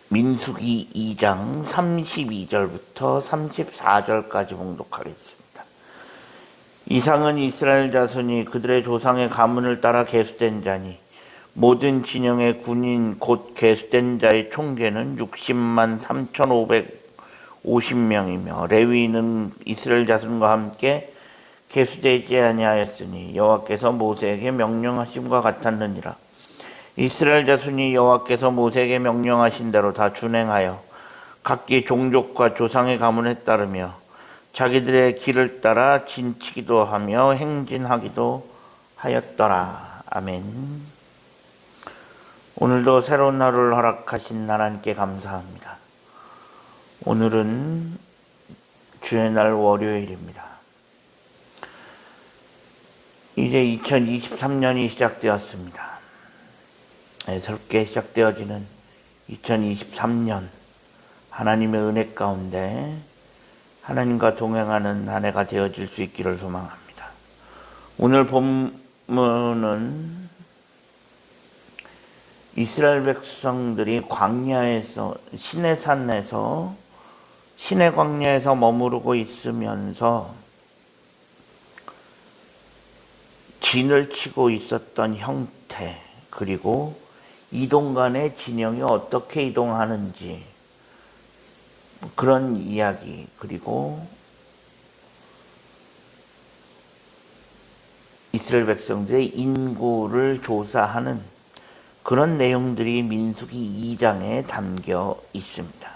민수기 2장 32절부터 34절까지 봉독하겠습니다. 이상은 이스라엘 자손이 그들의 조상의 가문을 따라 계수된 자니 모든 진영의 군인 곧 계수된 자의 총계는 60만 3,550명이며 레위인은 이스라엘 자손과 함께 계수되지 아니하였으니 여호와께서 모세에게 명령하심과 같았느니라. 이스라엘 자손이 여호와께서 모세에게 명령하신 대로 다 준행하여 각기 종족과 조상의 가문에 따르며 자기들의 길을 따라 진치기도 하며 행진하기도 하였더라. 아멘. 오늘도 새로운 하루를 허락하신 하나님께 감사합니다. 오늘은 주의 날 월요일입니다. 이제 2023년이 시작되었습니다. 새롭게 시작되어지는 2023년 하나님의 은혜 가운데 하나님과 동행하는 한 해가 되어질 수 있기를 소망합니다. 오늘 본문은 이스라엘 백성들이 광야에서 시내산에서 시내 광야에서 머무르고 있으면서 진을 치고 있었던 형태, 그리고 이동 간의 진영이 어떻게 이동하는지 그런 이야기, 그리고 이스라엘 백성들의 인구를 조사하는 그런 내용들이 민수기 2장에 담겨 있습니다.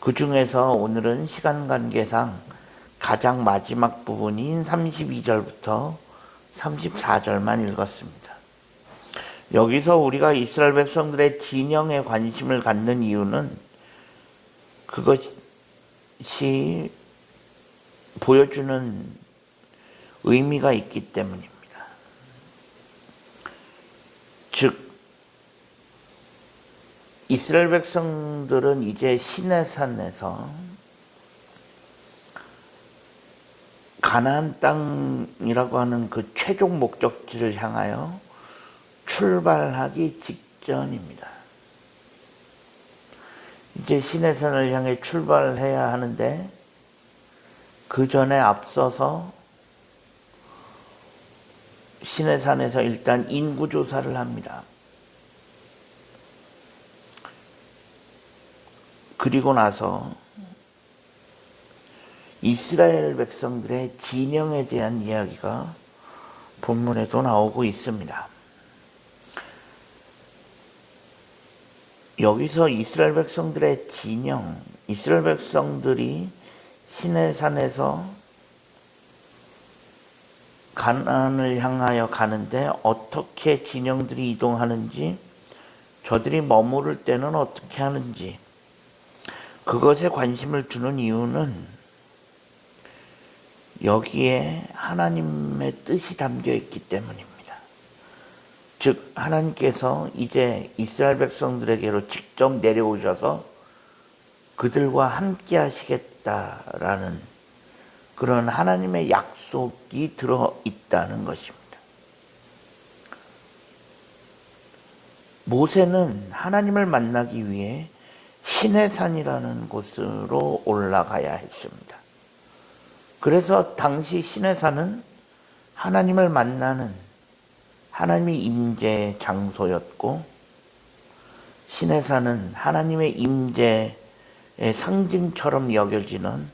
그 중에서 오늘은 시간 관계상 가장 마지막 부분인 32절부터 34절만 읽었습니다. 여기서 우리가 이스라엘 백성들의 진영에 관심을 갖는 이유는 그것이 보여주는 의미가 있기 때문입니다. 즉, 이스라엘 백성들은 이제 시내산에서 가나안 땅이라고 하는 그 최종 목적지를 향하여 출발하기 직전입니다. 이제 시내산을 향해 출발해야 하는데 그 전에 앞서서 시내산에서 일단 인구조사를 합니다. 그리고 나서 이스라엘 백성들의 진영에 대한 이야기가 본문에도 나오고 있습니다. 여기서 이스라엘 백성들의 진영, 이스라엘 백성들이 시내산에서 가나안을 향하여 가는데 어떻게 진영들이 이동하는지, 저들이 머무를 때는 어떻게 하는지, 그것에 관심을 두는 이유는 여기에 하나님의 뜻이 담겨 있기 때문입니다. 즉, 하나님께서 이제 이스라엘 백성들에게로 직접 내려오셔서 그들과 함께 하시겠다라는 그런 하나님의 약속이 들어있다는 것입니다. 모세는 하나님을 만나기 위해 시내산이라는 곳으로 올라가야 했습니다. 그래서 당시 시내산은 하나님을 만나는 하나님의 임재 장소였고, 시내산은 하나님의 임재의 상징처럼 여겨지는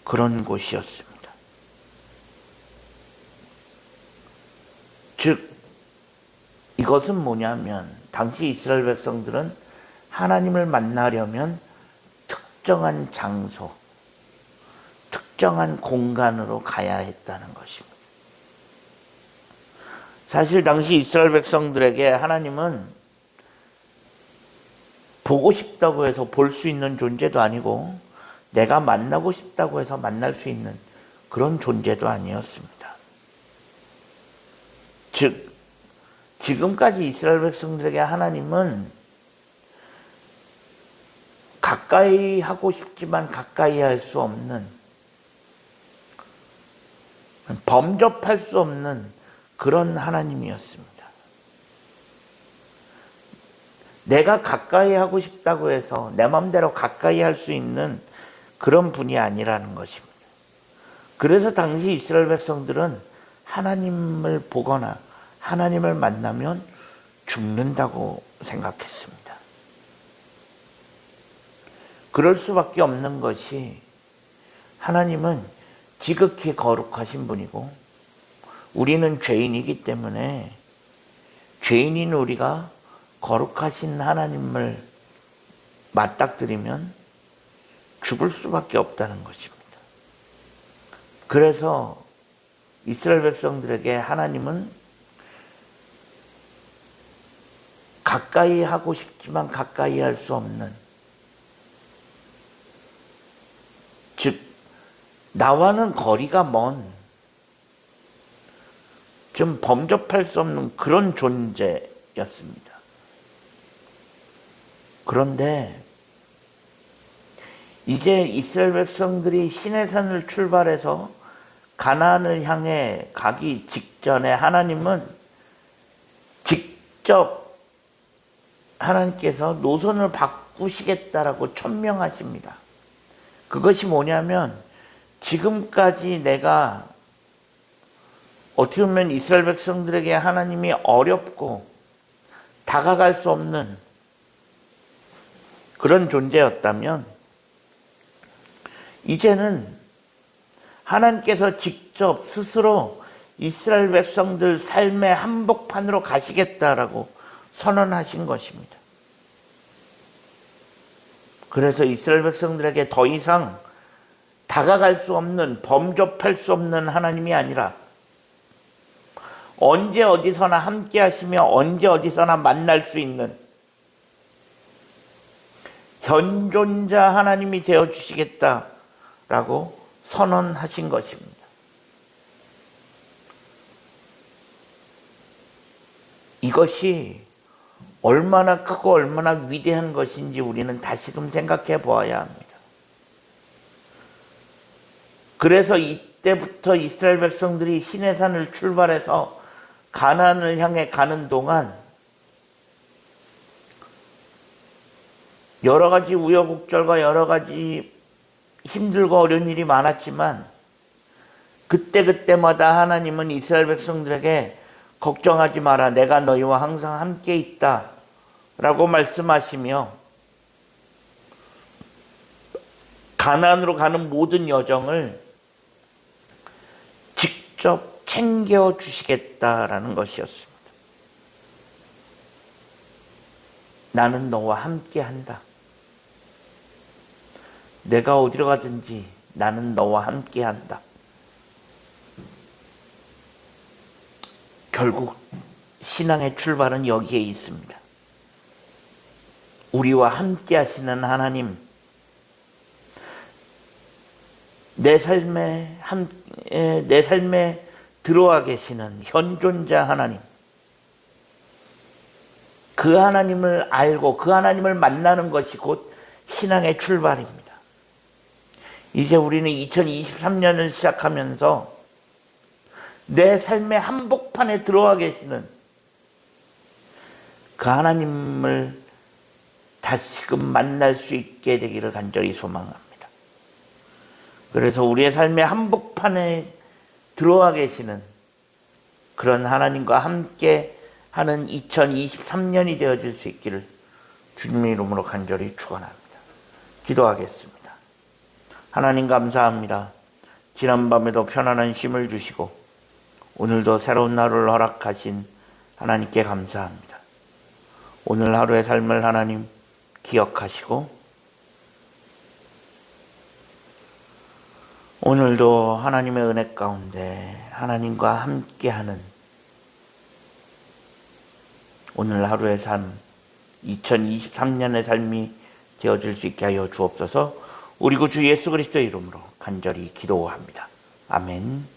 그런 곳이었습니다. 즉, 이것은 뭐냐면 당시 이스라엘 백성들은 하나님을 만나려면 특정한 장소, 특정한 공간으로 가야 했다는 것입니다. 사실 당시 이스라엘 백성들에게 하나님은 보고 싶다고 해서 볼 수 있는 존재도 아니고 내가 만나고 싶다고 해서 만날 수 있는 그런 존재도 아니었습니다. 즉, 지금까지 이스라엘 백성들에게 하나님은 가까이 하고 싶지만 가까이 할 수 없는, 범접할 수 없는 그런 하나님이었습니다. 내가 가까이 하고 싶다고 해서 내 마음대로 가까이 할 수 있는 그런 분이 아니라는 것입니다. 그래서 당시 이스라엘 백성들은 하나님을 보거나 하나님을 만나면 죽는다고 생각했습니다. 그럴 수밖에 없는 것이 하나님은 지극히 거룩하신 분이고 우리는 죄인이기 때문에 죄인인 우리가 거룩하신 하나님을 맞닥뜨리면 죽을 수밖에 없다는 것입니다. 그래서 이스라엘 백성들에게 하나님은 가까이 하고 싶지만 가까이 할 수 없는, 즉 나와는 거리가 먼, 좀 범접할 수 없는 그런 존재였습니다. 그런데 이제 이스라엘 백성들이 시내산을 출발해서 가나안을 향해 가기 직전에 하나님은 직접 하나님께서 노선을 바꾸시겠다라고 천명하십니다. 그것이 뭐냐면 지금까지 내가 어떻게 보면 이스라엘 백성들에게 하나님이 어렵고 다가갈 수 없는 그런 존재였다면 이제는 하나님께서 직접 스스로 이스라엘 백성들 삶의 한복판으로 가시겠다라고 선언하신 것입니다. 그래서 이스라엘 백성들에게 더 이상 다가갈 수 없는, 범접할 수 없는 하나님이 아니라 언제 어디서나 함께 하시며 언제 어디서나 만날 수 있는 현존자 하나님이 되어주시겠다라고 선언하신 것입니다. 이것이 얼마나 크고 얼마나 위대한 것인지 우리는 다시금 생각해 보아야 합니다. 그래서 이때부터 이스라엘 백성들이 시내산을 출발해서 가나안을 향해 가는 동안 여러 가지 우여곡절과 여러 가지 힘들고 어려운 일이 많았지만 그때마다 하나님은 이스라엘 백성들에게 걱정하지 마라, 내가 너희와 항상 함께 있다 라고 말씀하시며 가나안으로 가는 모든 여정을 직접 챙겨주시겠다라는 것이었습니다. 나는 너와 함께 한다. 내가 어디로 가든지 나는 너와 함께 한다. 결국 신앙의 출발은 여기에 있습니다. 우리와 함께 하시는 하나님, 내 삶에 들어와 계시는 현존자 하나님, 그 하나님을 알고 그 하나님을 만나는 것이 곧 신앙의 출발입니다. 이제 우리는 2023년을 시작하면서 내 삶의 한복판에 들어와 계시는 그 하나님을 다시금 만날 수 있게 되기를 간절히 소망합니다. 그래서 우리의 삶의 한복판에 들어와 계시는 그런 하나님과 함께 하는 2023년이 되어질 수 있기를 주님의 이름으로 간절히 축원합니다. 기도하겠습니다. 하나님 감사합니다. 지난밤에도 편안한 쉼을 주시고 오늘도 새로운 하루를 허락하신 하나님께 감사합니다. 오늘 하루의 삶을 하나님 기억하시고 오늘도 하나님의 은혜 가운데 하나님과 함께하는 오늘 하루의 삶, 2023년의 삶이 되어질 수 있게 하여 주옵소서. 우리 구 주 예수 그리스도의 이름으로 간절히 기도합니다. 아멘.